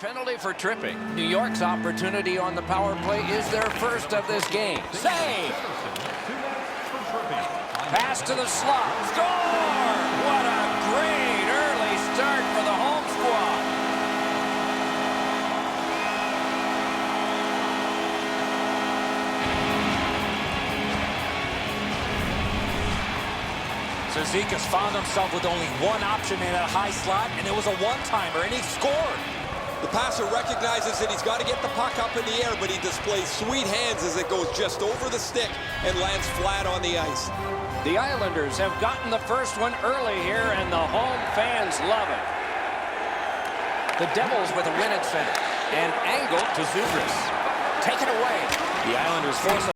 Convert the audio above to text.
Penalty for tripping. New York's opportunity on the power play is their first of this game. Save! Pass to the slot. Score! What a great early start for the home squad. Cizikas found himself with only one option in that high slot, and it was a one-timer, and he scored. The passer recognizes that he's got to get the puck up in the air, but he displays sweet hands as it goes just over the stick and lands flat on the ice. The Islanders have gotten the first one early here, and the home fans love it. The Devils with a win at center. And angle to Zubris. Taken away. The Islanders force